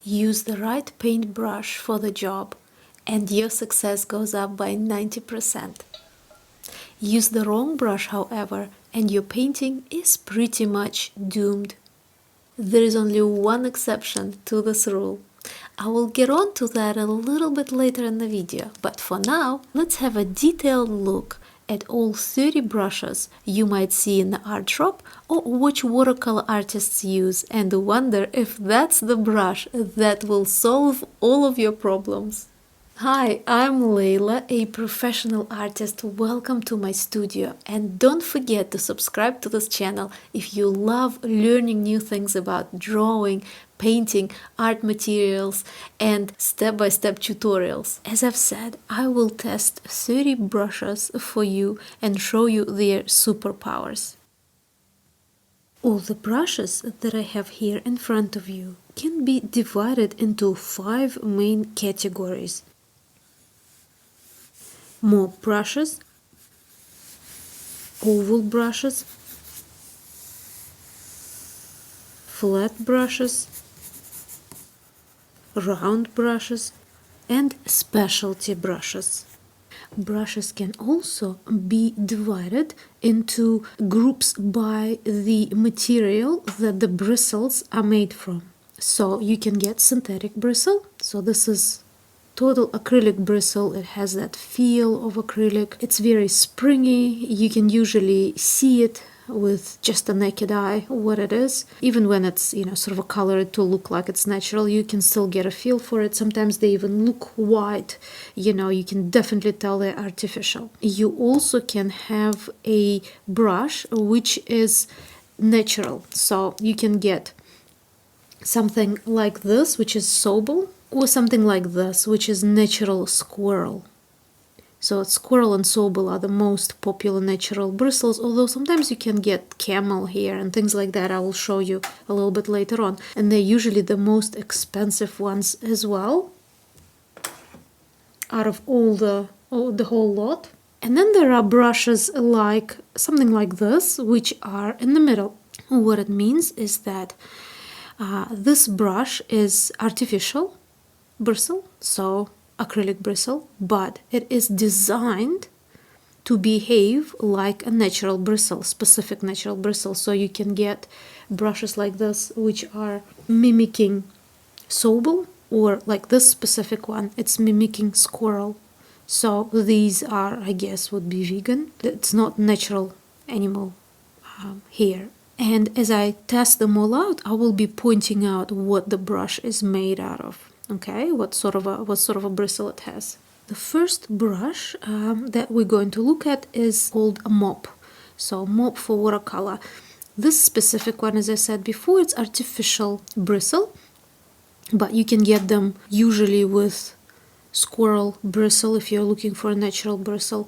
Use the right paintbrush for the job and your success goes up by 90%. Use the wrong brush, however, and your painting is pretty much doomed. There is only one exception to this rule. I will get on to that a little bit later in the video, but for now, let's have a detailed look at all 30 brushes you might see in the art shop or which watercolor artists use and wonder if that's the brush that will solve all of your problems. Hi, I'm Leila, a professional artist. Welcome to my studio, and don't forget to subscribe to this channel if you love learning new things about drawing, painting, art materials, and step-by-step tutorials. As I've said, I will test 30 brushes for you and show you their superpowers. All the brushes that I have here in front of you can be divided into 5 main categories. Mop brushes, oval brushes, flat brushes, round brushes, and specialty brushes. Brushes can also be divided into groups by the material that the bristles are made from. So you can get synthetic bristle. So this is total acrylic bristle. It has that feel of acrylic. It's very springy. You can usually see it with just a naked eye what it is. Even when it's, sort of a colored to look like it's natural, you can still get a feel for it. Sometimes they even look white. You can definitely tell they're artificial. You also can have a brush which is natural. So you can get something like this, which is sobel, or something like this, which is natural squirrel. So squirrel and sobel are the most popular natural bristles, although sometimes you can get camel hair and things like that. I will show you a little bit later on. And they're usually the most expensive ones as well, out of all the whole lot. And then there are brushes like something like this, which are in the middle. What it means is that this brush is artificial bristle, so acrylic bristle, but it is designed to behave like a natural bristle, specific natural bristle. So you can get brushes like this which are mimicking sobel, or like this specific one, it's mimicking squirrel. So these are, I guess, would be vegan. It's not natural animal hair. And as I test them all out, I will be pointing out what the brush is made out of. Okay, what sort of a bristle it has. The first brush that we're going to look at is called a mop. So mop for watercolor. This specific one, as I said before, it's artificial bristle, but you can get them usually with squirrel bristle if you're looking for a natural bristle.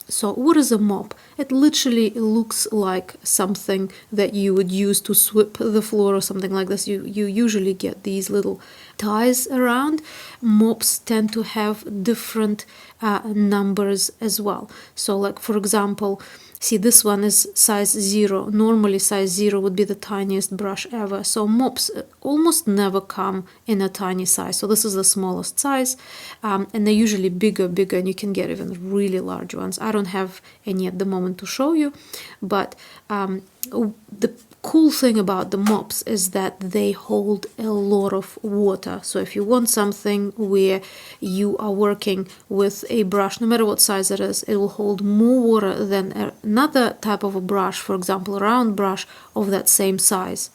So what is a mop? It literally looks like something that you would use to sweep the floor or something like this. You usually get these little ties around. Mops tend to have different numbers as well. So like, for example, see, this one is size 0. Normally size 0 would be the tiniest brush ever. So mops almost never come in a tiny size. So this is the smallest size, and they're usually bigger, and you can get even really large ones. I don't have any at the moment to show you, but the cool thing about the mops is that they hold a lot of water. So if you want something where you are working with a brush, no matter what size it is, it will hold more water than another type of a brush, for example, a round brush of that same size.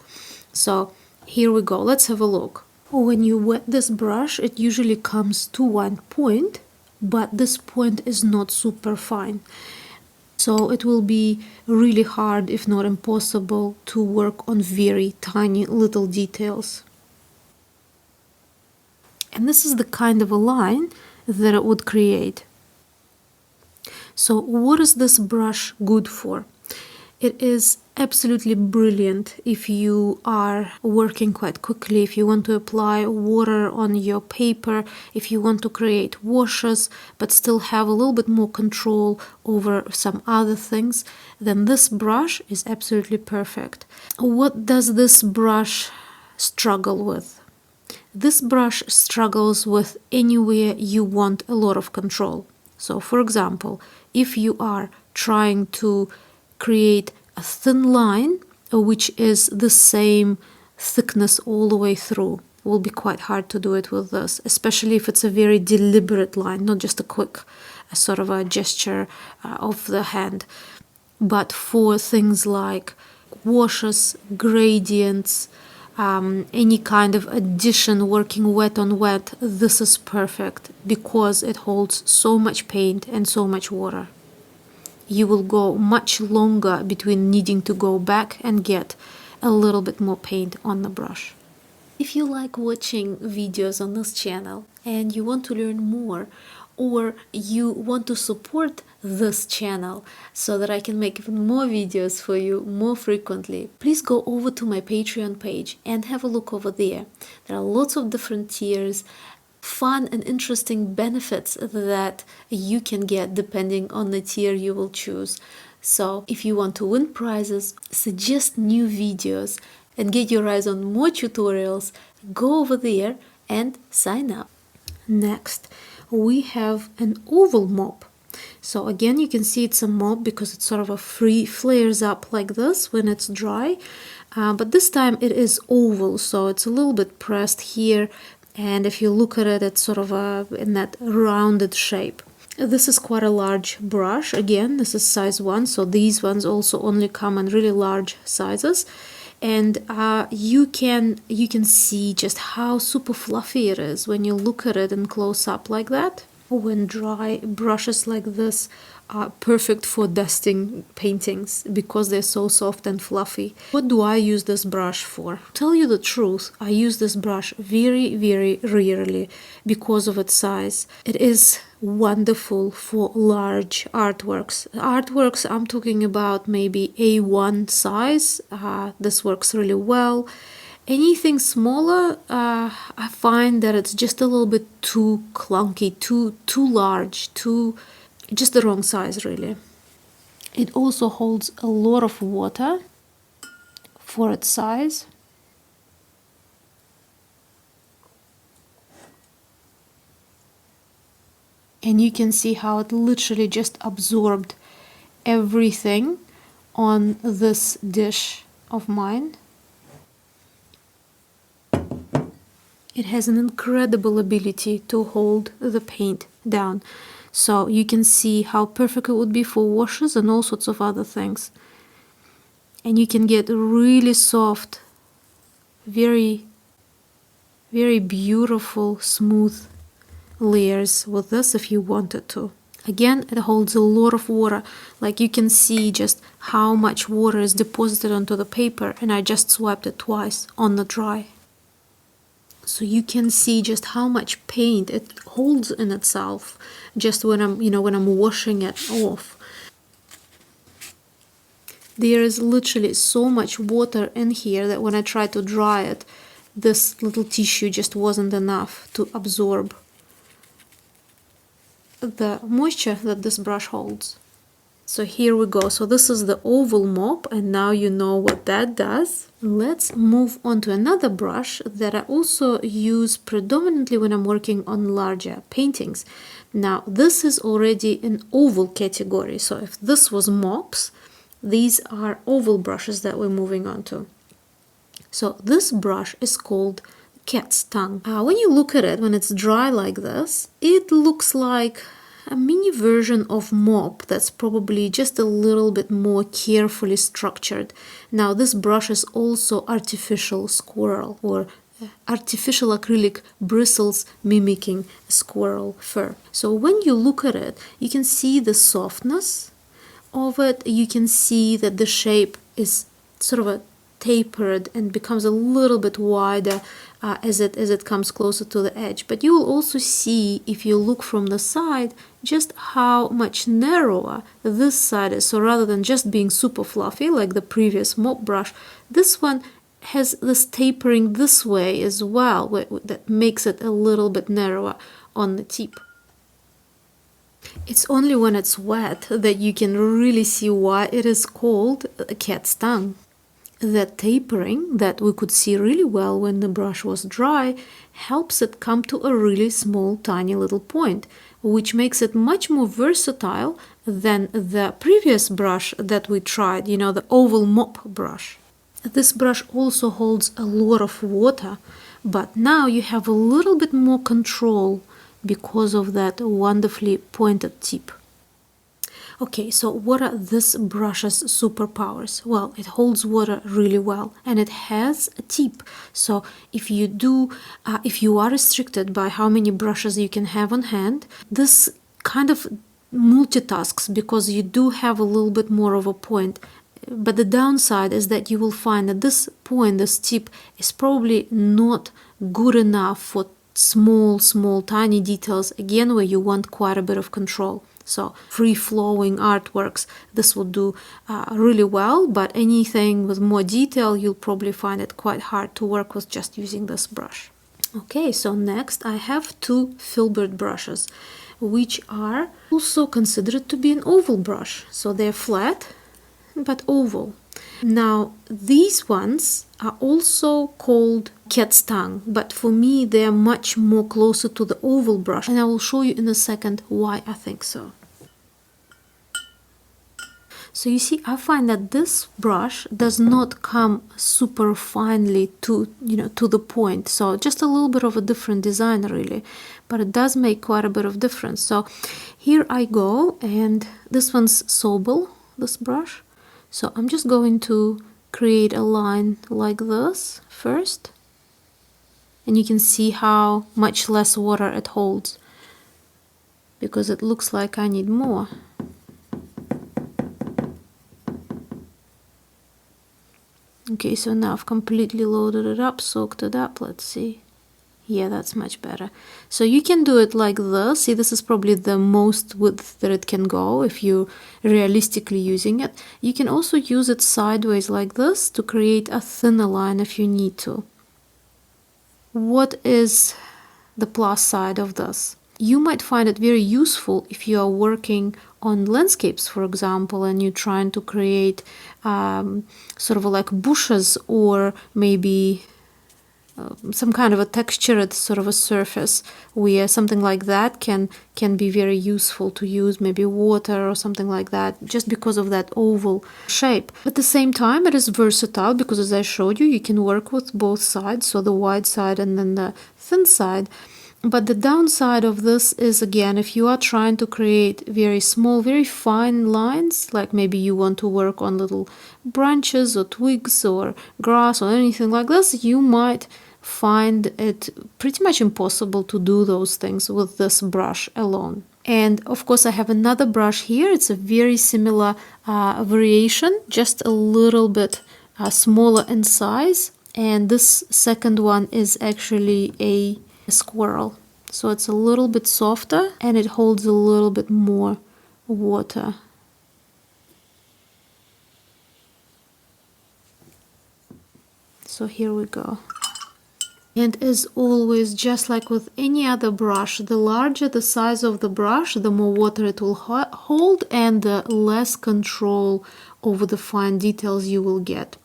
So here we go. Let's have a look. When you wet this brush, it usually comes to one point, but this point is not super fine. So it will be really hard, if not impossible, to work on very tiny little details. And this is the kind of a line that it would create. So what is this brush good for? It is absolutely brilliant if you are working quite quickly, if you want to apply water on your paper, if you want to create washes but still have a little bit more control over some other things, then this brush is absolutely perfect. What does this brush struggle with? this brush struggles with anywhere you want a lot of control. So for example, if you are trying to create a thin line which is the same thickness all the way through, it will be quite hard to do it with this, especially if it's a very deliberate line, not just a quick sort of a gesture of the hand. But for things like washes, gradients, any kind of addition working wet on wet, this is perfect because it holds so much paint and so much water. You will go much longer between needing to go back and get a little bit more paint on the brush. If you like watching videos on this channel and you want to learn more, or you want to support this channel so that I can make even more videos for you more frequently, please go over to my Patreon page and have a look over there. There are lots of different tiers, fun and interesting benefits that you can get depending on the tier you will choose. So if you want to win prizes, suggest new videos, and get your eyes on more tutorials, go over there and sign up. Next, we have an oval mop. So again, you can see it's a mop because it's sort of a free flares up like this when it's dry. But this time it is oval, so it's a little bit pressed here. And if you look at it, it's sort of in that rounded shape. This is quite a large brush. Again, this is size 1, so these ones also only come in really large sizes. And you can see just how super fluffy it is when you look at it in close up like that. When dry, brushes like this are perfect for dusting paintings because they're so soft and fluffy. What do I use this brush for? To tell you the truth, I use this brush very, very rarely because of its size. It is wonderful for large artworks. Artworks, I'm talking about maybe A1 size. This works really well. Anything smaller, I find that it's just a little bit too clunky, too large, just the wrong size really. It also holds a lot of water for its size. And you can see how it literally just absorbed everything on this dish of mine. It has an incredible ability to hold the paint down. So you can see how perfect it would be for washes and all sorts of other things. And you can get really soft, very, very beautiful, smooth layers with this if you wanted to. Again, it holds a lot of water. Like you can see just how much water is deposited onto the paper, and I just swiped it twice on the dry. So you can see just how much paint it holds in itself just when I'm washing it off. There is literally so much water in here that when I tried to dry it, this little tissue just wasn't enough to absorb the moisture that this brush holds. So here we go. So this is the oval mop, and now you know what that does. Let's move on to another brush that I also use predominantly when I'm working on larger paintings. Now this is already an oval category. So if this was mops, these are oval brushes that we're moving on to. So this brush is called cat's tongue. When you look at it, when it's dry like this, it looks like a mini version of mop that's probably just a little bit more carefully structured. Now this brush is also artificial squirrel or artificial acrylic bristles mimicking squirrel fur. So when you look at it, you can see the softness of it. You can see that the shape is sort of a tapered and becomes a little bit wider as it comes closer to the edge. But you will also see, if you look from the side, just how much narrower this side is. So rather than just being super fluffy like the previous mop brush, this one has this tapering this way as well, that makes it a little bit narrower on the tip. It's only when it's wet that you can really see why it is called a cat's tongue. The tapering that we could see really well when the brush was dry helps it come to a really small, tiny little point, which makes it much more versatile than the previous brush that we tried, you know, the oval mop brush. This brush also holds a lot of water, but now you have a little bit more control because of that wonderfully pointed tip. Okay, so what are this brush's superpowers? Well, it holds water really well and it has a tip. So if you are restricted by how many brushes you can have on hand, this kind of multitasks because you do have a little bit more of a point. But the downside is that you will find that this point, this tip, is probably not good enough for small, tiny details, again, where you want quite a bit of control. So free-flowing artworks, this will do really well, but anything with more detail, you'll probably find it quite hard to work with just using this brush. Okay, so next I have two Filbert brushes, which are also considered to be an oval brush. So they're flat, but oval. Now, these ones are also called cat's tongue, but for me they are much more closer to the oval brush, and I will show you in a second why I think so. So you see, I find that this brush does not come super finely to the point, so just a little bit of a different design really, but it does make quite a bit of difference. So here I go, and this one's Sobel, this brush. So I'm just going to create a line like this first, and you can see how much less water it holds because it looks like I need more. Okay, so now I've completely loaded it up, soaked it up. Let's see. Yeah, that's much better. So you can do it like this. See, this is probably the most width that it can go if you're realistically using it. You can also use it sideways like this to create a thinner line if you need to. What is the plus side of this? You might find it very useful if you are working on landscapes, for example, and you're trying to create sort of like bushes or maybe some kind of a textured sort of a surface where something like that can be very useful to use, maybe water or something like that, just because of that oval shape. At the same time, it is versatile because, as I showed you, you can work with both sides, so the wide side and then the thin side. But the downside of this is, again, if you are trying to create very small, very fine lines, like maybe you want to work on little branches or twigs or grass or anything like this, you might find it pretty much impossible to do those things with this brush alone. And of course I have another brush here. It's a very similar variation, just a little bit smaller in size, and this second one is actually a squirrel, so it's a little bit softer and it holds a little bit more water. So here we go. And as always, just like with any other brush, the larger the size of the brush, the more water it will hold and the less control over the fine details you will get,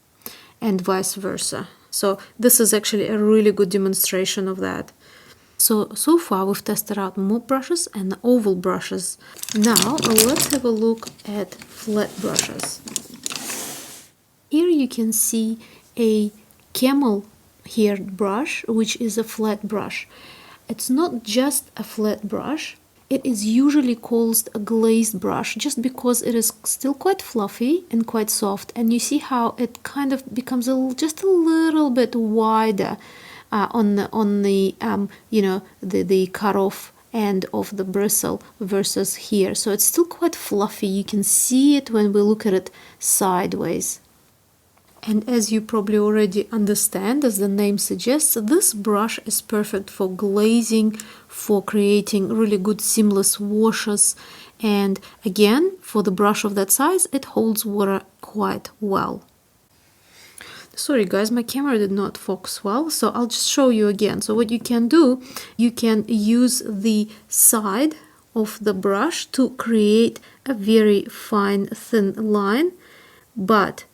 and vice versa. So this is actually a really good demonstration of that. So far we've tested out mop brushes and oval brushes. Now let's have a look at flat brushes. Here you can see a camel haired brush, which is a flat brush. It's not just a flat brush, it is usually called a glazed brush just because it is still quite fluffy and quite soft, and you see how it kind of becomes just a little bit wider on the the cutoff end of the bristle versus here. So it's still quite fluffy. You can see it when we look at it sideways. And as you probably already understand, as the name suggests, this brush is perfect for glazing, for creating really good seamless washes, and again, for the brush of that size, it holds water quite well. Sorry guys, my camera did not focus well, so I'll just show you again. So what you can do, you can use the side of the brush to create a very fine, thin line, but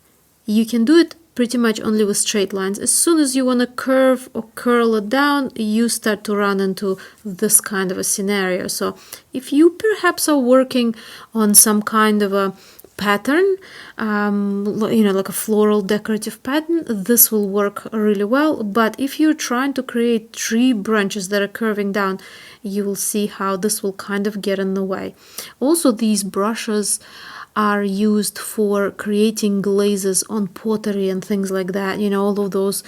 you can do it pretty much only with straight lines. As soon as you want to curve or curl it down, you start to run into this kind of a scenario. So if you perhaps are working on some kind of a pattern, like a floral decorative pattern, this will work really well. But if you're trying to create tree branches that are curving down, you will see how this will kind of get in the way. Also, these brushes are used for creating glazes on pottery and things like that. All of those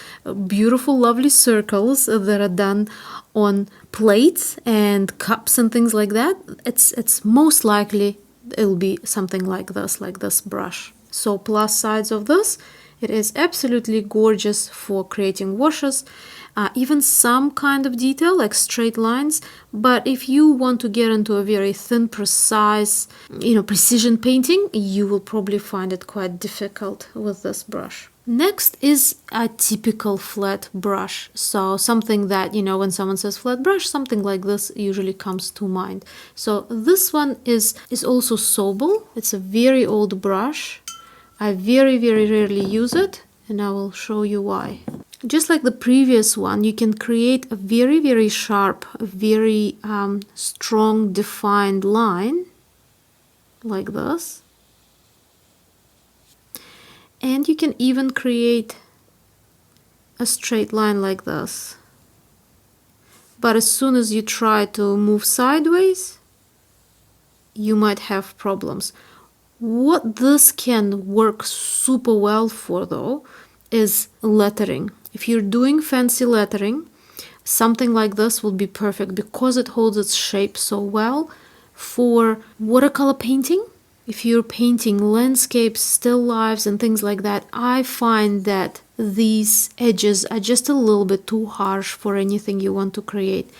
beautiful, lovely circles that are done on plates and cups and things like that. It's most likely it'll be something like this brush. So plus sides of this, it is absolutely gorgeous for creating washes, even some kind of detail like straight lines. But if you want to get into a very thin, precise, precision painting, you will probably find it quite difficult with this brush. Next is a typical flat brush. So something that, when someone says flat brush, something like this usually comes to mind. So this one is also Sobel. It's a very old brush. I very, very rarely use it, and I will show you why. Just like the previous one, you can create a very, very sharp, very strong, defined line like this. And you can even create a straight line like this. But as soon as you try to move sideways, you might have problems. What this can work super well for, though, is lettering. If you're doing fancy lettering, something like this will be perfect because it holds its shape so well. For watercolor painting, if you're painting landscapes, still lifes, and things like that, I find that these edges are just a little bit too harsh for anything you want to create.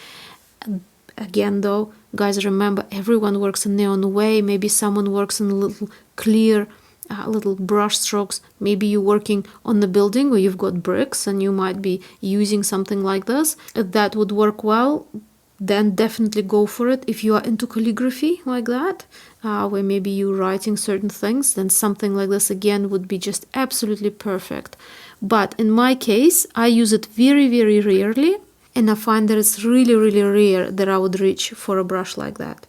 Again, though, guys, remember, everyone works in their own way. Maybe someone works in little clear, little brush strokes. Maybe you're working on the building where you've got bricks and you might be using something like this. If that would work well, then definitely go for it. If you are into calligraphy like that, where maybe you're writing certain things, then something like this again would be just absolutely perfect. But in my case, I use it very, very rarely, and I find that it's really, really rare that I would reach for a brush like that.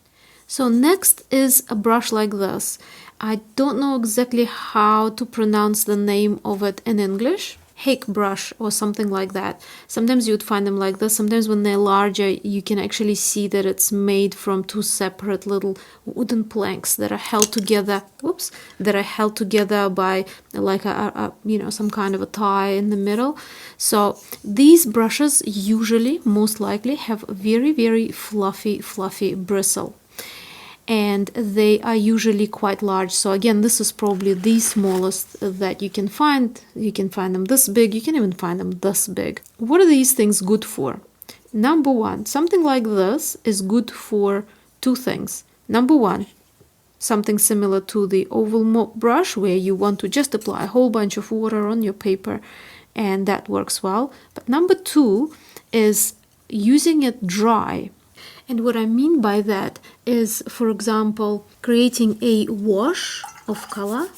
So next is a brush like this. I don't know exactly how to pronounce the name of it in English. Hake brush or something like that. Sometimes you would find them like this. Sometimes when they're larger, you can actually see that it's made from two separate little wooden planks that are held together. That are held together by like some kind of a tie in the middle. So these brushes usually, most likely, have very, very fluffy bristle. And they are usually quite large. So again, this is probably the smallest that you can find. You can find them this big, you can even find them this big. What are these things good for? Number one, something like this is good for two things. Number one, something similar to the oval mop brush where you want to just apply a whole bunch of water on your paper, and that works well. But number two is using it dry. And what I mean by that is, for example, creating a wash of color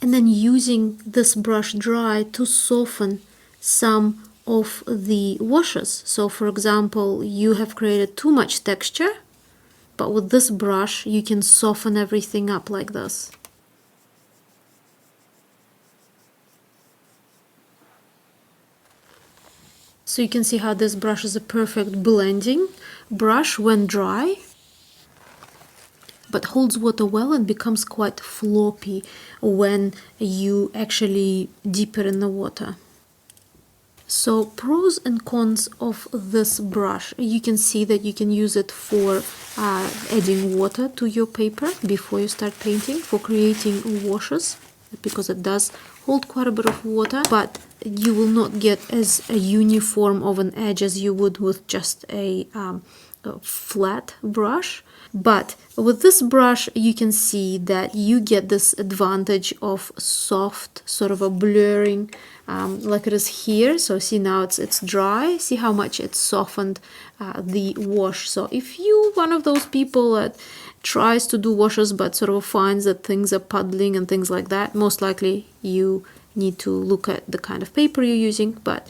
and then using this brush dry to soften some of the washes. So, for example, you have created too much texture, but with this brush you can soften everything up like this. So you can see how this brush is a perfect blending brush when dry, but holds water well and becomes quite floppy when you actually dip it in the water. So pros and cons of this brush. You can see that you can use it for adding water to your paper before you start painting, for creating washes, because it does hold quite a bit of water, but you will not get as a uniform of an edge as you would with just a flat brush. But with this brush you can see that you get this advantage of soft, sort of a blurring, like it is here. So see, now it's dry. See how much it softened the wash. So if you one of those people that tries to do washes but sort of finds that things are puddling and things like that, most likely you need to look at the kind of paper you're using, but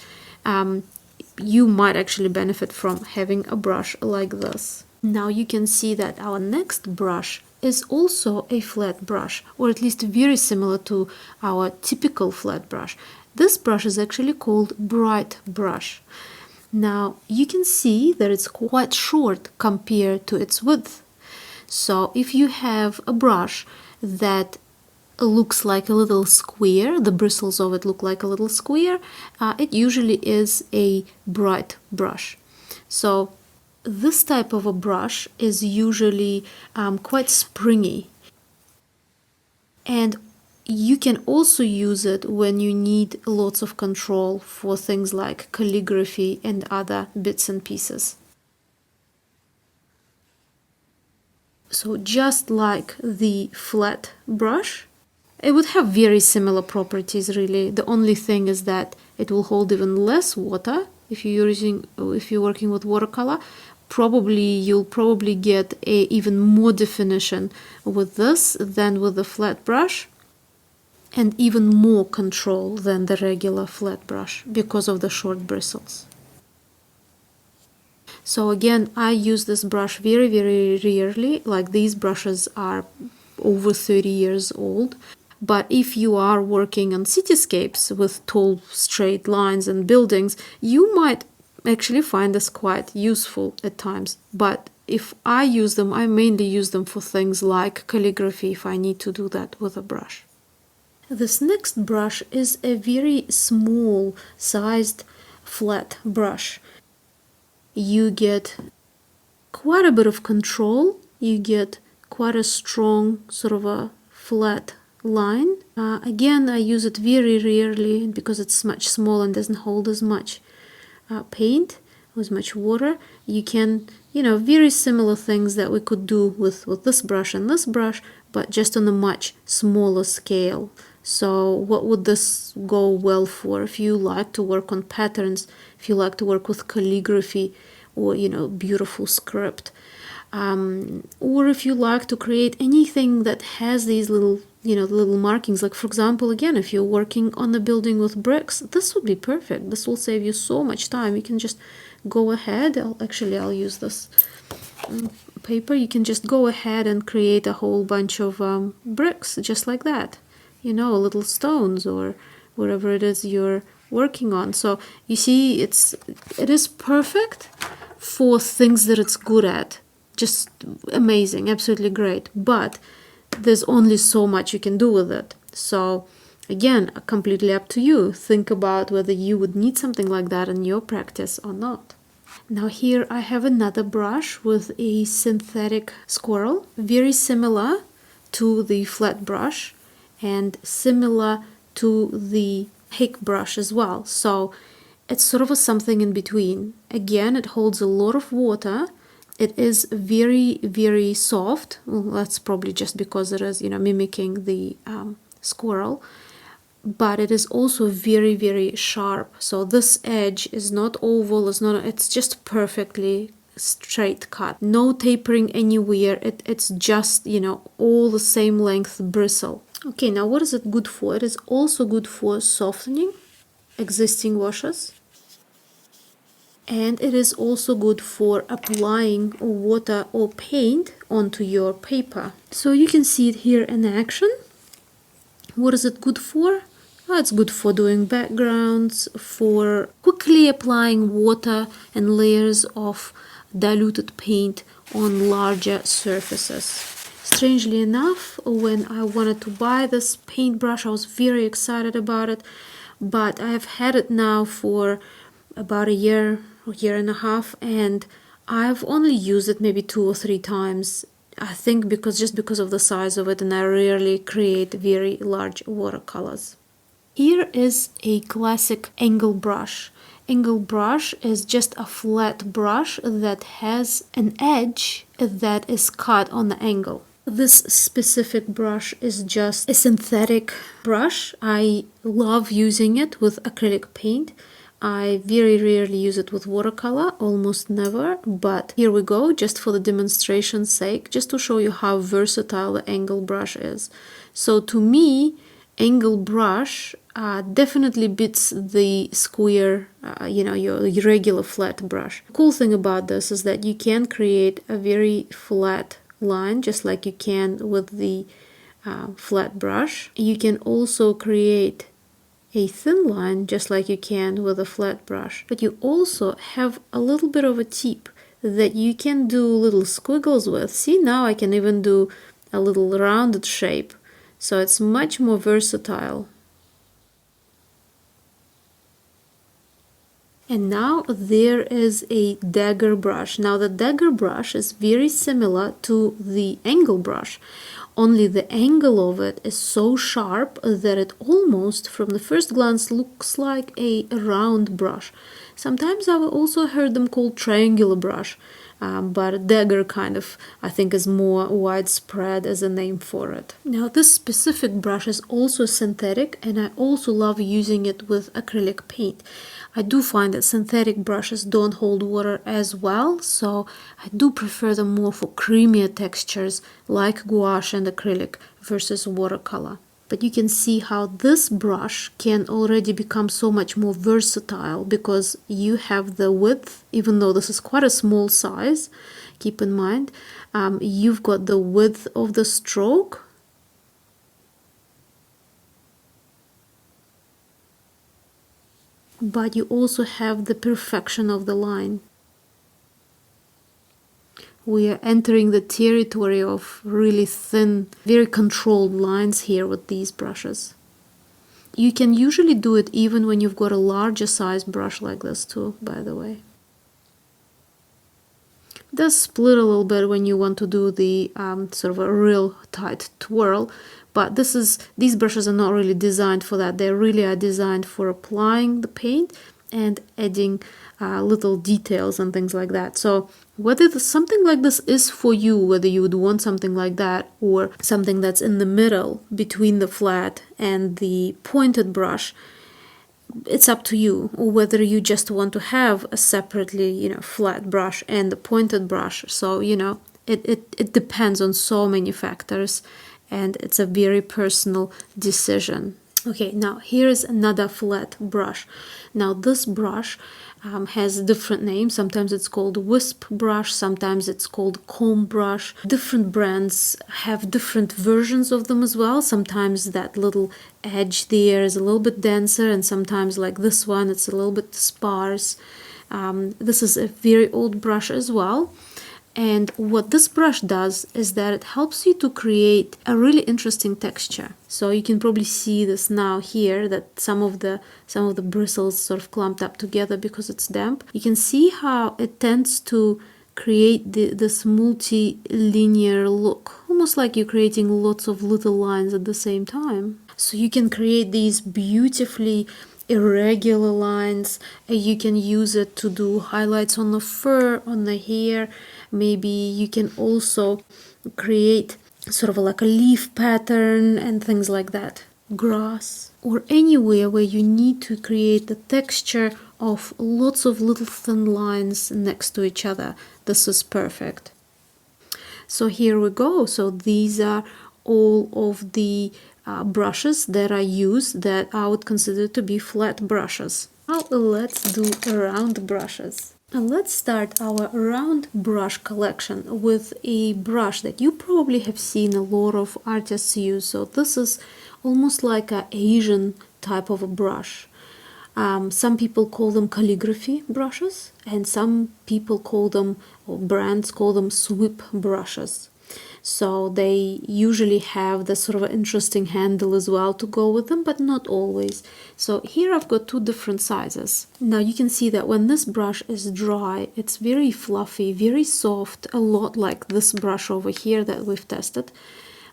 you might actually benefit from having a brush like this. Now you can see that our next brush is also a flat brush, or at least very similar to our typical flat brush. This brush is actually called bright brush. Now you can see that it's quite short compared to its width. So if you have a brush that looks like a little square, the bristles of it look like a little square, it usually is a bright brush. So this type of a brush is usually quite springy, and you can also use it when you need lots of control for things like calligraphy and other bits and pieces. So just like the flat brush, it would have very similar properties really. The only thing is that it will hold even less water. If you're working with watercolor, you'll probably get even more definition with this than with the flat brush, and even more control than the regular flat brush because of the short bristles. So again, I use this brush very, very rarely. Like, these brushes are over 30 years old. But if you are working on cityscapes with tall, straight lines and buildings, you might actually find this quite useful at times. But if I use them, I mainly use them for things like calligraphy, if I need to do that with a brush. This next brush is a very small sized flat brush. You get quite a bit of control. You get quite a strong sort of a flat line. Again, I use it very rarely because it's much smaller and doesn't hold as much paint, as much water. You can, very similar things that we could do with this brush and this brush, but just on a much smaller scale. So what would this go well for? If you like to work on patterns, if you like to work with calligraphy or, beautiful script, or if you like to create anything that has these little, little markings. Like, for example, again, if you're working on a building with bricks, this would be perfect. This will save you so much time. You can just go ahead. I'll use this paper. You can just go ahead and create a whole bunch of bricks just like that. Little stones or whatever it is you're working on. So you see, it is perfect for things that it's good at. Just amazing, absolutely great. But there's only so much you can do with it. So again, completely up to you. Think about whether you would need something like that in your practice or not. Now here I have another brush with a synthetic squirrel, very similar to the flat brush and similar to the Hake brush as well. So it's sort of a something in between. Again, it holds a lot of water. It is very, very soft. Well, that's probably just because it is, mimicking the squirrel. But it is also very, very sharp. So this edge is not oval. It's just perfectly straight cut. No tapering anywhere. It's just, all the same length bristle. Okay, now what is it good for? It is also good for softening existing washes. And it is also good for applying water or paint onto your paper. So you can see it here in action. What is it good for? Well, it's good for doing backgrounds, for quickly applying water and layers of diluted paint on larger surfaces. Strangely enough, when I wanted to buy this paintbrush, I was very excited about it, but I have had it now for about a year and a half, and I've only used it maybe 2 or 3 times. I think because of the size of it, and I rarely create very large watercolors. Here is a classic angle brush. Angle brush is just a flat brush that has an edge that is cut on the angle. This specific brush is just a synthetic brush. I love using it with acrylic paint. I very rarely use it with watercolor, almost never, but here we go, just for the demonstration's sake, just to show you how versatile the angle brush is. So to me, angle brush definitely beats the square, your regular flat brush. The cool thing about this is that you can create a very flat line just like you can with the flat brush. You can also create a thin line just like you can with a flat brush, but you also have a little bit of a tip that you can do little squiggles with. See, now I can even do a little rounded shape, so it's much more versatile. And now there is a Dagger brush. Now the Dagger brush is very similar to the angle brush, only the angle of it is so sharp that it almost from the first glance looks like a round brush. Sometimes I've also heard them called triangular brush, but Dagger kind of, I think, is more widespread as a name for it. Now this specific brush is also synthetic, and I also love using it with acrylic paint. I do find that synthetic brushes don't hold water as well, so I do prefer them more for creamier textures like gouache and acrylic versus watercolor. But you can see how this brush can already become so much more versatile because you have the width, even though this is quite a small size, keep in mind, you've got the width of the stroke, but you also have the perfection of the line. We are entering the territory of really thin, very controlled lines here with these brushes. You can usually do it even when you've got a larger size brush like this too, by the way. It does split a little bit when you want to do the sort of a real tight twirl, but these brushes are not really designed for that. They really are designed for applying the paint and adding little details and things like that. So whether something like this is for you, whether you would want something like that or something that's in the middle between the flat and the pointed brush, it's up to you. Or whether you just want to have a separately, flat brush and the pointed brush. So, it depends on so many factors, and it's a very personal decision. Okay, now here is another flat brush. Now this brush has different names. Sometimes it's called wisp brush, sometimes it's called comb brush. Different brands have different versions of them as well. Sometimes that little edge there is a little bit denser, and sometimes like this one, it's a little bit sparse. This is a very old brush as well. And what this brush does is that it helps you to create a really interesting texture. So you can probably see this now here, that some of the bristles sort of clumped up together because it's damp. You can see how it tends to create this multi-linear look, almost like you're creating lots of little lines at the same time. So you can create these beautifully irregular lines. You can use it to do highlights on the fur, on the hair. Maybe you can also create sort of like a leaf pattern and things like that. Grass, or anywhere where you need to create the texture of lots of little thin lines next to each other. This is perfect. So here we go. So these are all of the brushes that I use that I would consider to be flat brushes. Now let's do round brushes. And let's start our round brush collection with a brush that you probably have seen a lot of artists use. So this is almost like an Asian type of a brush. Some people call them calligraphy brushes, and some people call them, or brands call them, sweep brushes. So they usually have the sort of interesting handle as well to go with them, but not always. So here I've got two different sizes. Now you can see that when this brush is dry, it's very fluffy, very soft, a lot like this brush over here that we've tested.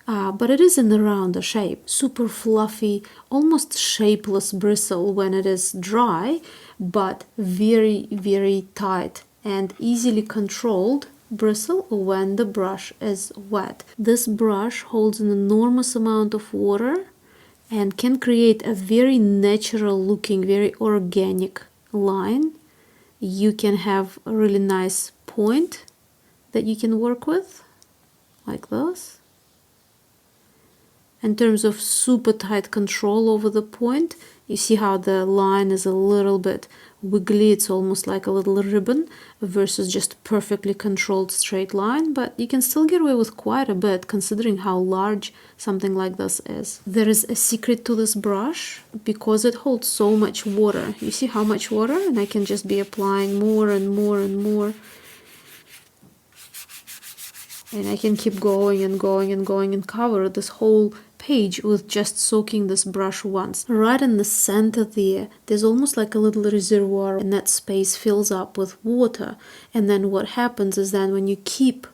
But it is in the rounder shape. Super fluffy, almost shapeless bristle when it is dry, but very, very tight and easily controlled bristle when the brush is wet. This brush holds an enormous amount of water and can create a very natural looking, very organic line. You can have a really nice point that you can work with, like this. In terms of super tight control over the point, you see how the line is a little bit wiggly, it's almost like a little ribbon versus just perfectly controlled straight line, but you can still get away with quite a bit considering how large something like this is. There is a secret to this brush because it holds so much water. You see how much water? And I can just be applying more and more and more. And I can keep going and going and going and cover this whole page with just soaking this brush once. Right in the center there, there's almost like a little reservoir, and that space fills up with water. And then what happens is that when you keep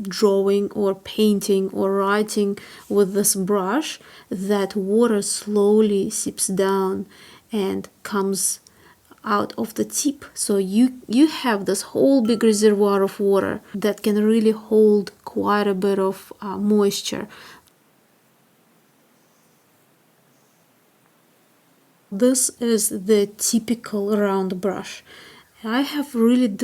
drawing or painting or writing with this brush, that water slowly seeps down and comes out of the tip, so you have this whole big reservoir of water that can really hold quite a bit of moisture. This is the typical round brush. I have really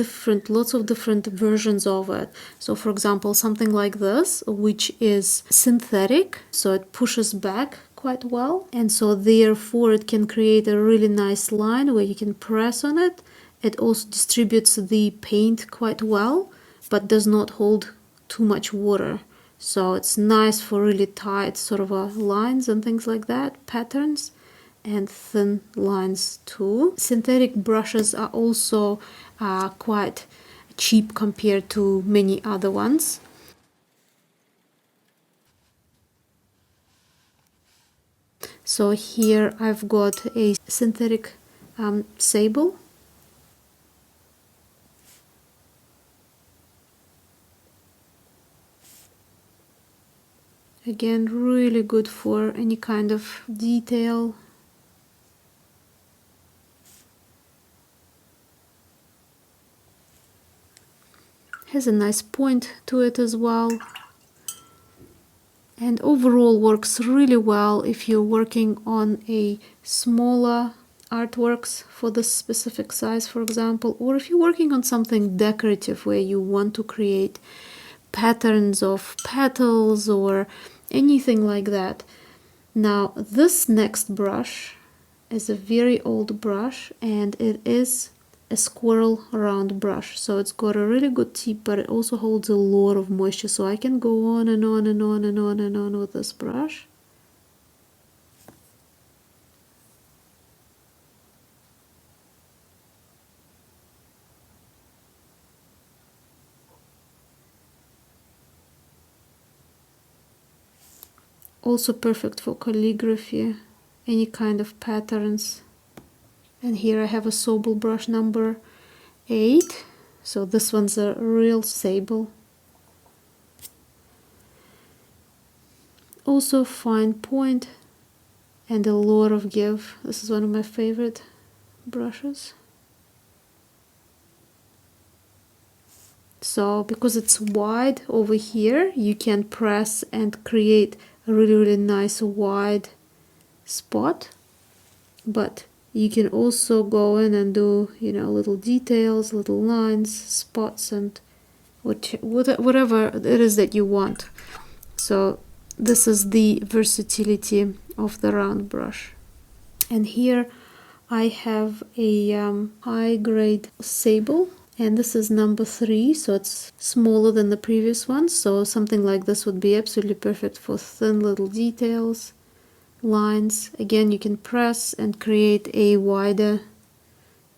lots of different versions of it. So for example, something like this, which is synthetic, so it pushes back quite well, and so therefore it can create a really nice line where you can press on it. It also distributes the paint quite well, but does not hold too much water. So it's nice for really tight sort of lines and things like that, patterns, and thin lines too. Synthetic brushes are also quite cheap compared to many other ones. So here I've got a synthetic sable. Again, really good for any kind of detail. Has a nice point to it as well. And overall works really well if you're working on a smaller artworks for this specific size, for example, or if you're working on something decorative where you want to create patterns of petals or anything like that. Now this next brush is a very old brush, and it is a squirrel round brush, so it's got a really good tip, but it also holds a lot of moisture, so I can go on and on and on and on and on with this brush. Also perfect for calligraphy, any kind of patterns. And here I have a sable brush number 8, so this one's a real sable. Also fine point and a lot of give. This is one of my favorite brushes. So because it's wide over here, you can press and create a really nice wide spot, but you can also go in and do, you know, little details, little lines, spots, and whatever it is that you want. So this is the versatility of the round brush. And here I have a high grade sable, and this is number 3, so it's smaller than the previous one. So something like this would be absolutely perfect for thin little details, lines. Again, you can press and create a wider,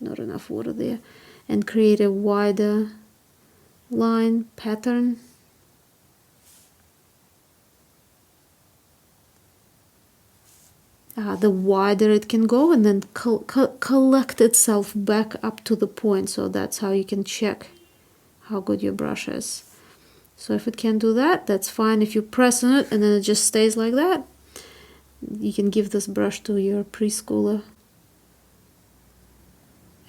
not enough water there, and create a wider line pattern. The wider it can go, and then collect itself back up to the point. So that's how you can check how good your brush is. So if it can do that, that's fine. If you press on it and then it just stays like that, you can give this brush to your preschooler.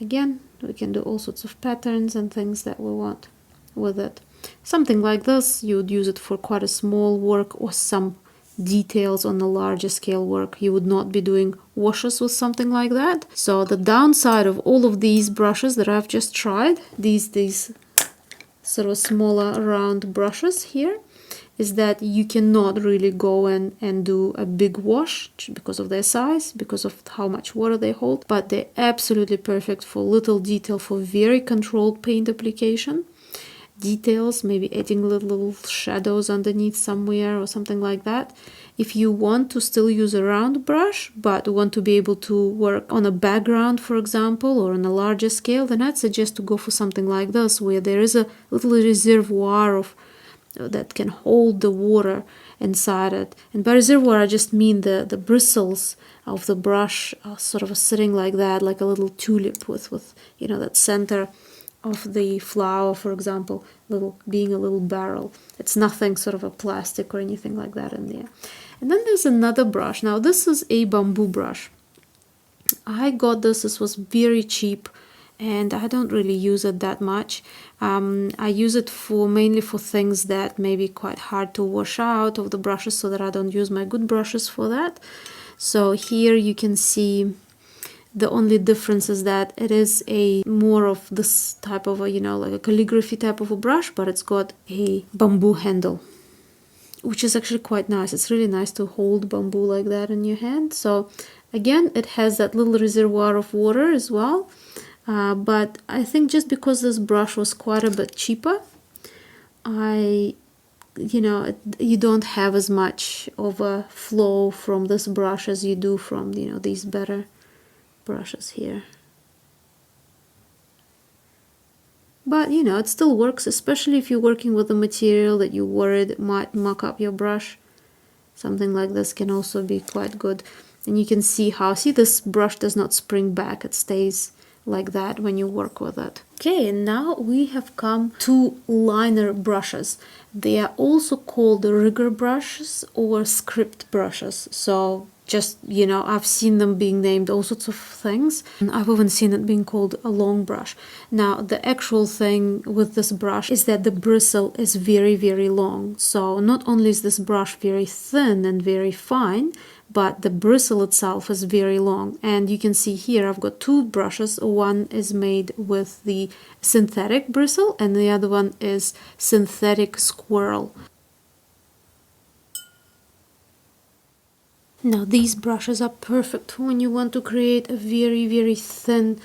Again, we can do all sorts of patterns and things that we want with it. Something like this, you would use it for quite a small work or some details on a larger scale work. You would not be doing washes with something like that. So the downside of all of these brushes that I've just tried, these sort of smaller round brushes here, is that you cannot really go in and do a big wash because of their size, because of how much water they hold, but they're absolutely perfect for little detail, for very controlled paint application. Details, maybe adding little shadows underneath somewhere or something like that. If you want to still use a round brush but want to be able to work on a background, for example, or on a larger scale, then I'd suggest to go for something like this, where there is a little reservoir of that can hold the water inside it. And by reservoir I just mean the bristles of the brush are sort of sitting like that, like a little tulip with that center of the flower, for example, being a little barrel. It's nothing sort of a plastic or anything like that in there. And then there's another brush. Now this is a bamboo brush. I got this was very cheap, and I don't really use it that much. I use it mainly for things that may be quite hard to wash out of the brushes, so that I don't use my good brushes for that. So here you can see the only difference is that it is a more of this type of a, like a calligraphy type of a brush, but it's got a bamboo handle, which is actually quite nice. It's really nice to hold bamboo like that in your hand. So again, it has that little reservoir of water as well. But I think just because this brush was quite a bit cheaper, you don't have as much of a flow from this brush as you do from, these better brushes here. But it still works, especially if you're working with a material that you're worried might muck up your brush. Something like this can also be quite good. And you can see this brush does not spring back, it stays like that when you work with it. Okay, and now we have come to liner brushes. They are also called rigger brushes or script brushes. So just, I've seen them being named all sorts of things. And I've even seen it being called a long brush. Now, the actual thing with this brush is that the bristle is very, very long. So not only is this brush very thin and very fine, but the bristle itself is very long. And you can see here I've got two brushes. One is made with the synthetic bristle and the other one is synthetic squirrel. Now these brushes are perfect when you want to create a very, very thin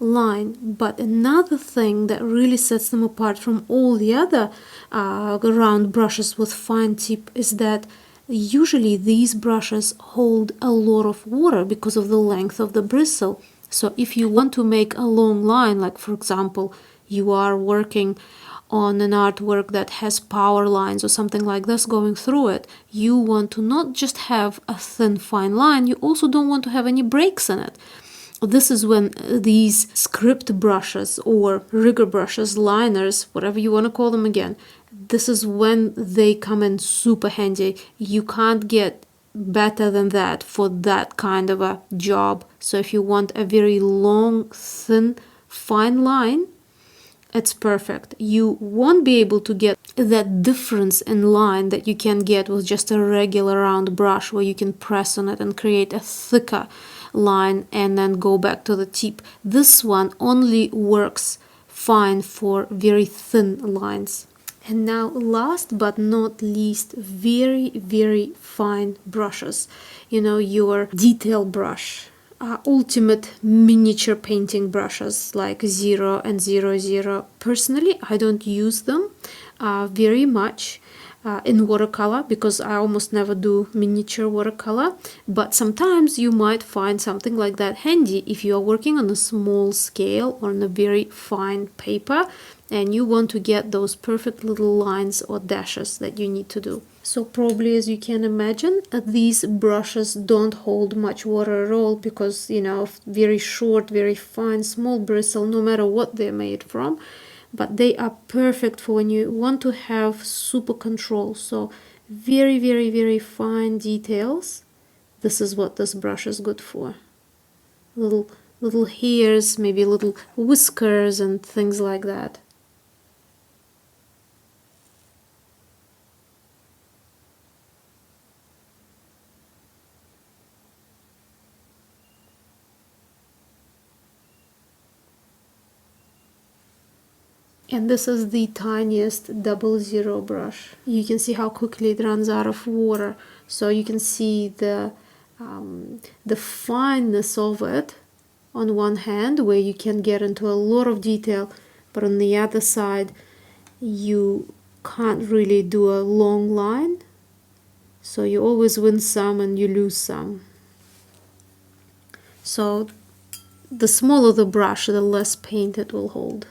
line. But another thing that really sets them apart from all the other round brushes with fine tip is that usually these brushes hold a lot of water because of the length of the bristle. So if you want to make a long line, like for example, you are working on an artwork that has power lines or something like this going through it, you want to not just have a thin fine line, you also don't want to have any breaks in it. This is when these script brushes or rigger brushes, liners, whatever you want to call them again, this is when they come in super handy. You can't get better than that for that kind of a job. So if you want a very long, thin, fine line, it's perfect. You won't be able to get that difference in line that you can get with just a regular round brush where you can press on it and create a thicker line and then go back to the tip. This one only works fine for very thin lines. And now last but not least, very, very fine brushes. Your detail brush. Ultimate miniature painting brushes like 0 and 00. Personally, I don't use them very much in watercolor because I almost never do miniature watercolor, but sometimes you might find something like that handy if you are working on a small scale or on a very fine paper and you want to get those perfect little lines or dashes that you need to do. So probably, as you can imagine, these brushes don't hold much water at all because, very short, very fine, small bristle, no matter what they're made from. But they are perfect for when you want to have super control. So very, very, very fine details. This is what this brush is good for. Little hairs, maybe little whiskers and things like that. And this is the tiniest 00 brush. You can see how quickly it runs out of water. So you can see the fineness of it on one hand, where you can get into a lot of detail, but on the other side you can't really do a long line, so you always win some and you lose some. So the smaller the brush, the less paint it will hold.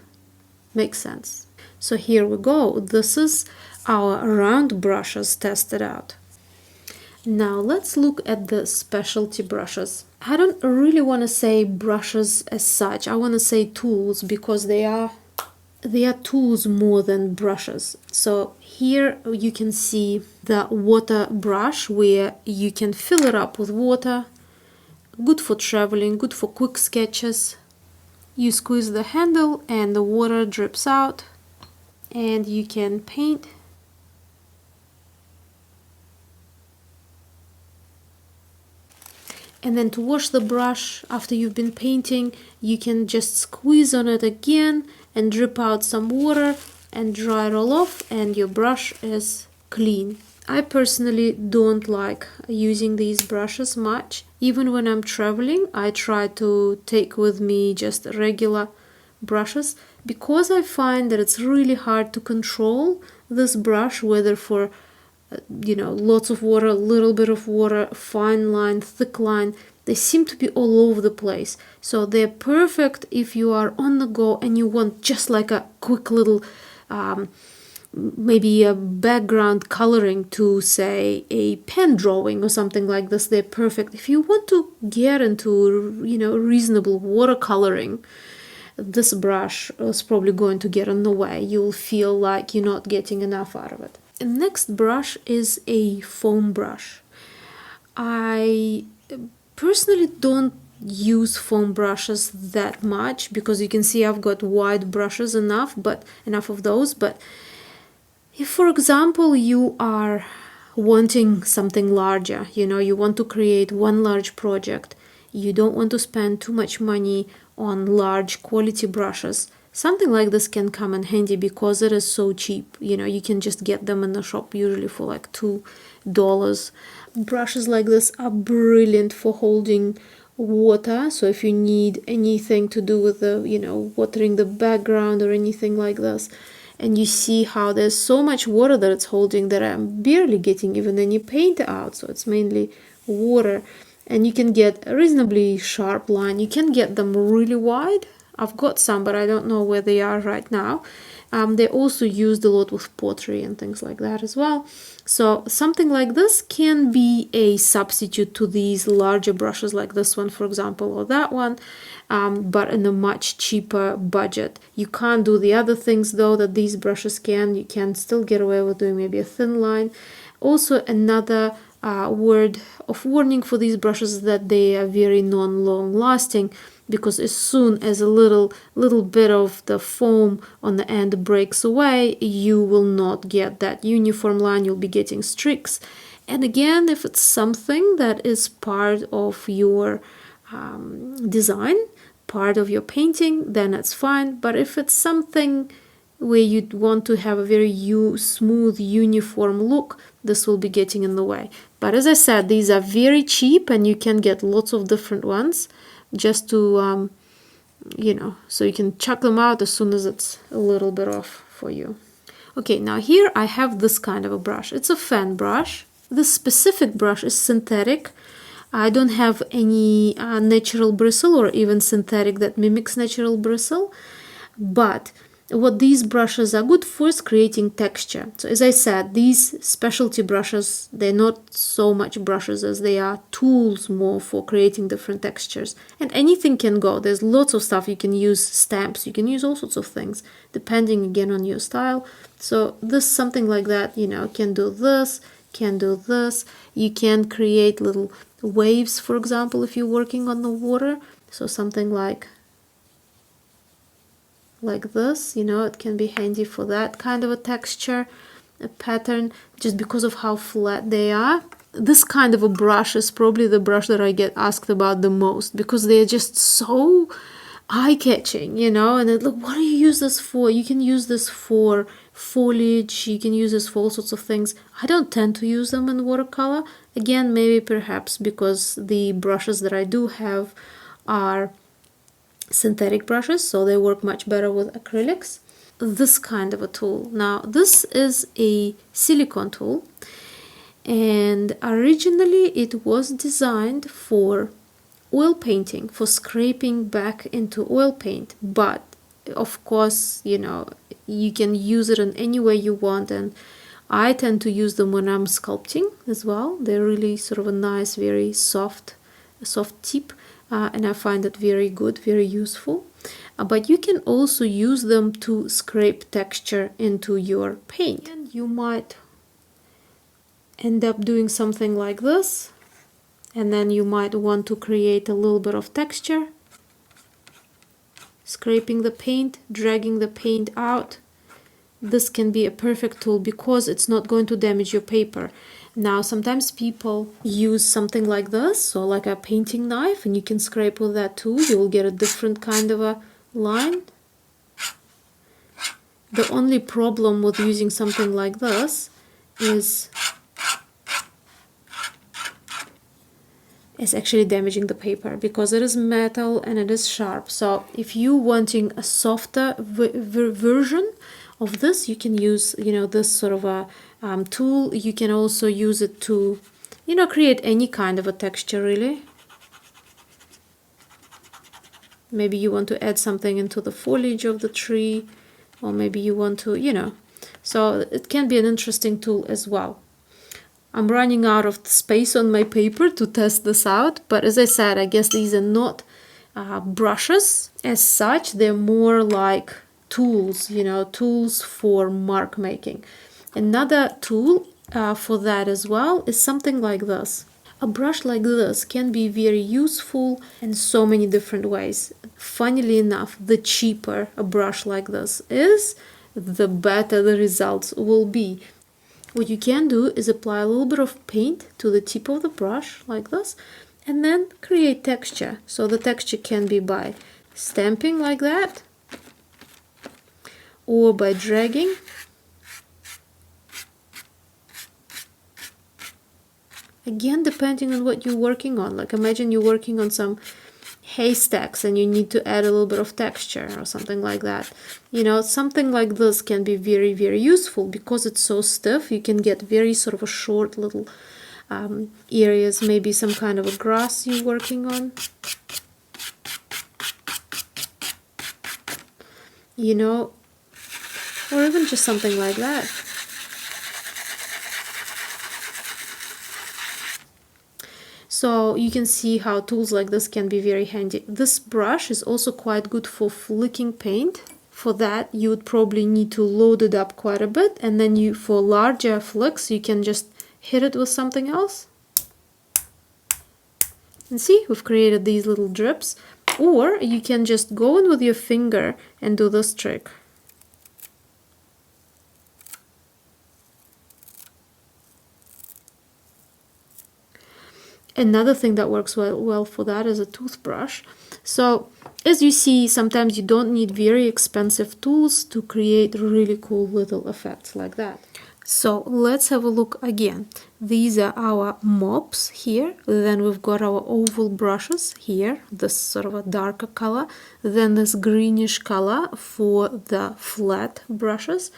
Makes sense. So here we go. This is our round brushes tested out. Now let's look at the specialty brushes. I don't really want to say brushes as such. I want to say tools, because they are tools more than brushes. So here you can see the water brush, where you can fill it up with water. Good for traveling, good for quick sketches. You squeeze the handle and the water drips out, and you can paint. And then to wash the brush after you've been painting, you can just squeeze on it again and drip out some water and dry it all off, and your brush is clean. I personally don't like using these brushes much. Even when I'm traveling, I try to take with me just regular brushes, because I find that it's really hard to control this brush, whether for lots of water, a little bit of water, fine line, thick line. They seem to be all over the place. So they're perfect if you are on the go and you want just like a quick little maybe a background coloring to, say, a pen drawing or something like this. They're perfect. If you want to get into reasonable watercoloring, this brush is probably going to get in the way. You'll feel like you're not getting enough out of it. The next brush is a foam brush. I personally don't use foam brushes that much, because you can see I've got wide brushes enough of those. But if, for example, you are wanting something larger, you want to create one large project, you don't want to spend too much money on large quality brushes, something like this can come in handy because it is so cheap. You can just get them in the shop usually for like $2. Brushes like this are brilliant for holding water. So if you need anything to do with the, watering the background or anything like this, and you see how there's so much water that it's holding that I'm barely getting even any paint out. So it's mainly water, and you can get a reasonably sharp line. You can get them really wide. I've got some, but I don't know where they are right now. They're also used a lot with pottery and things like that as well. So something like this can be a substitute to these larger brushes like this one, for example, or that one, but in a much cheaper budget. You can't do the other things though that these brushes can. You can still get away with doing maybe a thin line. Also, another word of warning for these brushes is that they are very non-long lasting, because as soon as a little bit of the foam on the end breaks away, you will not get that uniform line. You'll be getting streaks. And again, if it's something that is part of your design, part of your painting, then it's fine. But if it's something where you want to have a very smooth uniform look, this will be getting in the way. But as I said, these are very cheap, and you can get lots of different ones, just to so you can chuck them out as soon as it's a little bit off for you. Okay, now here I have this kind of a brush. It's a fan brush. This specific brush is synthetic. I don't have any natural bristle or even synthetic that mimics natural bristle, but what these brushes are good for is creating texture. So as I said, these specialty brushes, they're not so much brushes as they are tools more for creating different textures. And anything can go. There's lots of stuff. You can use stamps. You can use all sorts of things, depending again on your style. So this, something like that, can do this, can do this. You can create little waves, for example, if you're working on the water. So something like this, it can be handy for that kind of a texture, a pattern, just because of how flat they are. This kind of a brush is probably the brush that I get asked about the most, because they're just so eye-catching, you know, and look, what do you use this for? You can use this for foliage, you can use this for all sorts of things. I don't tend to use them in watercolor. Again, maybe perhaps because the brushes that I do have are synthetic brushes, so they work much better with acrylics. This kind of a tool. Now, this is a silicone tool, and originally it was designed for oil painting, for scraping back into oil paint, but of course, you know, you can use it in any way you want, and I tend to use them when I'm sculpting as well. They're really sort of a nice, very soft tip, and I find it very good, very useful. But you can also use them to scrape texture into your paint. And you might end up doing something like this, and then you might want to create a little bit of texture, scraping the paint, dragging the paint out. This can be a perfect tool because it's not going to damage your paper. Now, sometimes people use something like this, so like a painting knife, and you can scrape with that too. You will get a different kind of a line. The only problem with using something like this is actually damaging the paper, because it is metal and it is sharp. So if you're wanting a softer version of this, you can use, you know, this sort of a tool. You can also use it to, you know, create any kind of a texture, really. Maybe you want to add something into the foliage of the tree, or maybe you want to, you know, so it can be an interesting tool as well. I'm running out of space on my paper to test this out, but as I said, I guess these are not brushes as such. They're more like tools, you know, tools for mark making. Another tool for that as well is something like this. A brush like this can be very useful in so many different ways. Funnily enough, the cheaper a brush like this is, the better the results will be. What you can do is apply a little bit of paint to the tip of the brush like this, and then create texture. So the texture can be by stamping like that, or by dragging. Again, depending on what you're working on. Like, imagine you're working on some haystacks and you need to add a little bit of texture or something like that. You know, something like this can be very, very useful because it's so stiff. You can get very sort of a short little areas, maybe some kind of a grass you're working on. You know, or even just something like that. So you can see how tools like this can be very handy. This brush is also quite good for flicking paint. For that, you would probably need to load it up quite a bit, and then you, for larger flicks, you can just hit it with something else. And see, we've created these little drips. Or you can just go in with your finger and do this trick. Another thing that works well for that is a toothbrush. So as you see, sometimes you don't need very expensive tools to create really cool little effects like that. So let's have a look again. These are our mops here. Then we've got our oval brushes here, this sort of a darker color. Then this greenish color for the flat brushes.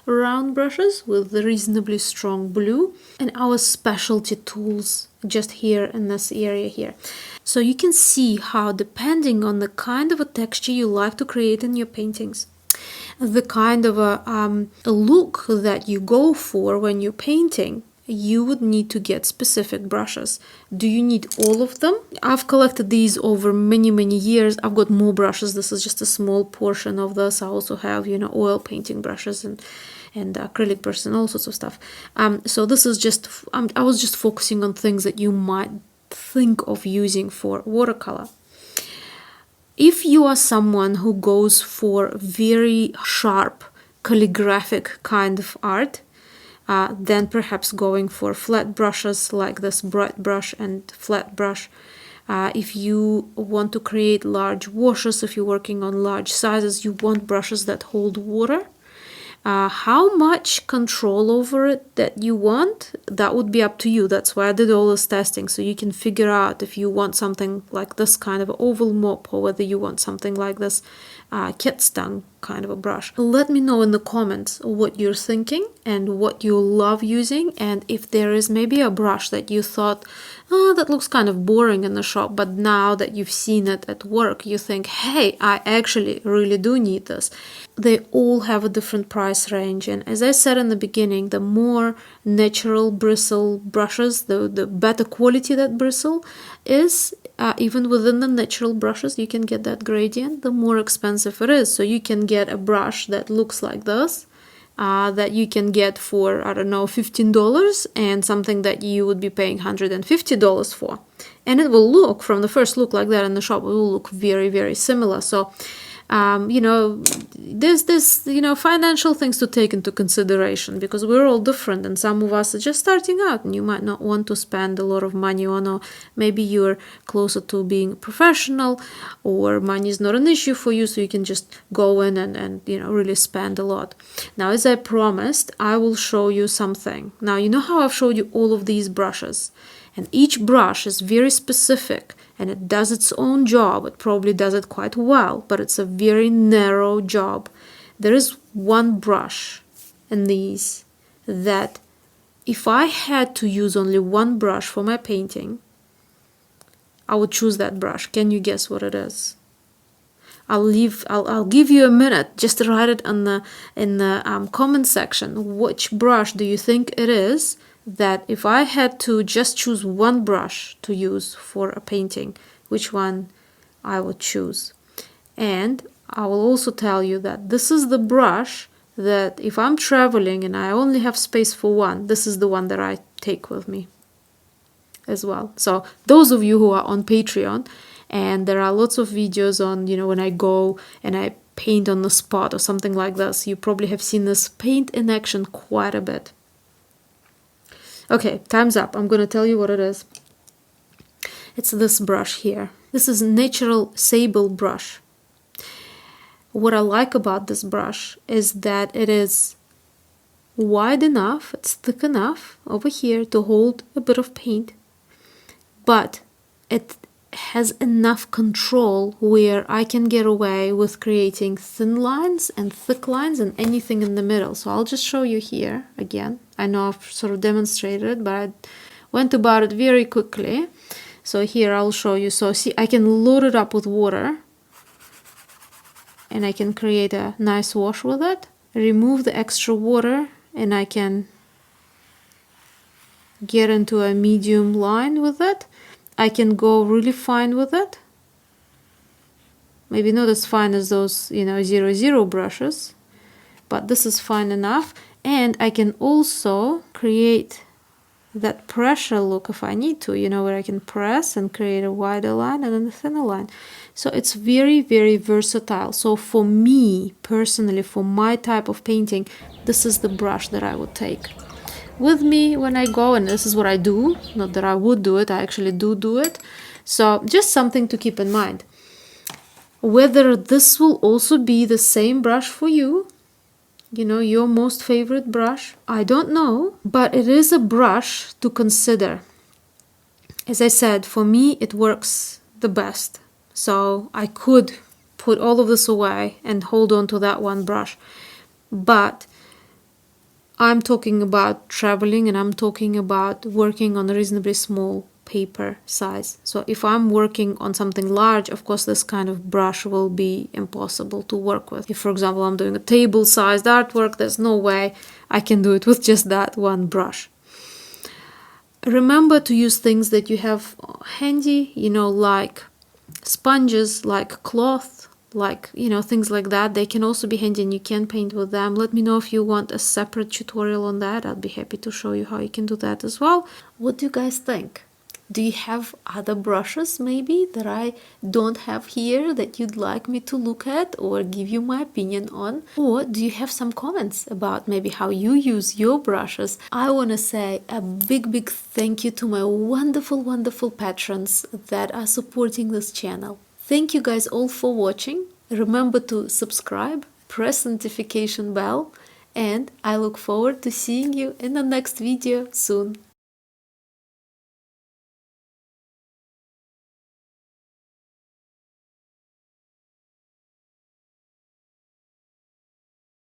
Round brushes with the reasonably strong blue, and our specialty tools just here in this area here. So you can see how, depending on the kind of a texture you like to create in your paintings, the kind of a look that you go for when you're painting, you would need to get specific brushes. Do you need all of them? I've collected these over many years. I've got more brushes. This is just a small portion of this. I also have, you know, oil painting brushes and acrylic brushes and all sorts of stuff. So this is just, I was just focusing on things that you might think of using for watercolor. If you are someone who goes for very sharp calligraphic kind of art, then perhaps going for flat brushes like this bright brush and flat brush If you want to create large washes, if you're working on large sizes, you want brushes that hold water. How much control over it that you want, that would be up to you. That's why I did all this testing, so you can figure out if you want something like this kind of oval mop, or whether you want something like this cat's tongue kind of a brush. Let me know in the comments what you're thinking and what you love using, and if there is maybe a brush that you thought, oh, that looks kind of boring in the shop, but now that you've seen it at work, you think, hey, I actually really do need this. They all have a different price range, and as I said in the beginning, the more natural bristle brushes, the better quality that bristle is. Even within the natural brushes, you can get that gradient, the more expensive it is. So you can get a brush that looks like this, that you can get for, I don't know, $15, and something that you would be paying $150 for. And it will look, from the first look like that in the shop, it will look very, very similar. So there's this, financial things to take into consideration, because we're all different, and some of us are just starting out, and you might not want to spend a lot of money on, or maybe you're closer to being a professional, or money is not an issue for you, so you can just go in and really spend a lot. Now, as I promised, I will show you something. Now, you know how I've showed you all of these brushes, and each brush is very specific, and it does its own job. It probably does it quite well, but it's a very narrow job. There is one brush in these that if I had to use only one brush for my painting, I would choose that brush. Can you guess what it is? I'll give you a minute. Just write it in the comment section. Which brush do you think it is that if I had to just choose one brush to use for a painting, which one I would choose? And I will also tell you that this is the brush that if I'm traveling and I only have space for one, this is the one that I take with me as well. So those of you who are on Patreon, and there are lots of videos on, when I go and I paint on the spot or something like this, you probably have seen this paint in action quite a bit. Okay, time's up. I'm going to tell you what it is. It's this brush here. This is natural sable brush. What I like about this brush is that it is wide enough, it's thick enough over here to hold a bit of paint, but it has enough control where I can get away with creating thin lines and thick lines and anything in the middle. So I'll just show you here again. I know I've sort of demonstrated it, but I went about it very quickly. So here I'll show you. So see, I can load it up with water and I can create a nice wash with it. Remove the extra water and I can get into a medium line with it. I can go really fine with it. Maybe not as fine as those, 00 brushes, but this is fine enough. And I can also create that pressure look if I need to, where I can press and create a wider line and then a thinner line. So it's very, very versatile. So for me, personally, for my type of painting, this is the brush that I would take with me when I go, and this is what I do. Not that I would do it, I actually do it. So just something to keep in mind. Whether this will also be the same brush for you, your most favorite brush, I don't know, but it is a brush to consider. As I said, for me it works the best. So I could put all of this away and hold on to that one brush, but I'm talking about traveling and I'm talking about working on a reasonably small paper size. So if I'm working on something large, of course this kind of brush will be impossible to work with. If, for example, I'm doing a table-sized artwork, there's no way I can do it with just that one brush. Remember to use things that you have handy, like sponges, like cloth, like things like that. They can also be handy and you can paint with them. Let me know if you want a separate tutorial on that. I'll be happy to show you how you can do that as well. What do you guys think? Do you have other brushes maybe that I don't have here that you'd like me to look at or give you my opinion on? Or do you have some comments about maybe how you use your brushes? I want to say a big thank you to my wonderful patrons that are supporting this channel. Thank you guys all for watching. Remember to subscribe, press the notification bell, and I look forward to seeing you in the next video soon.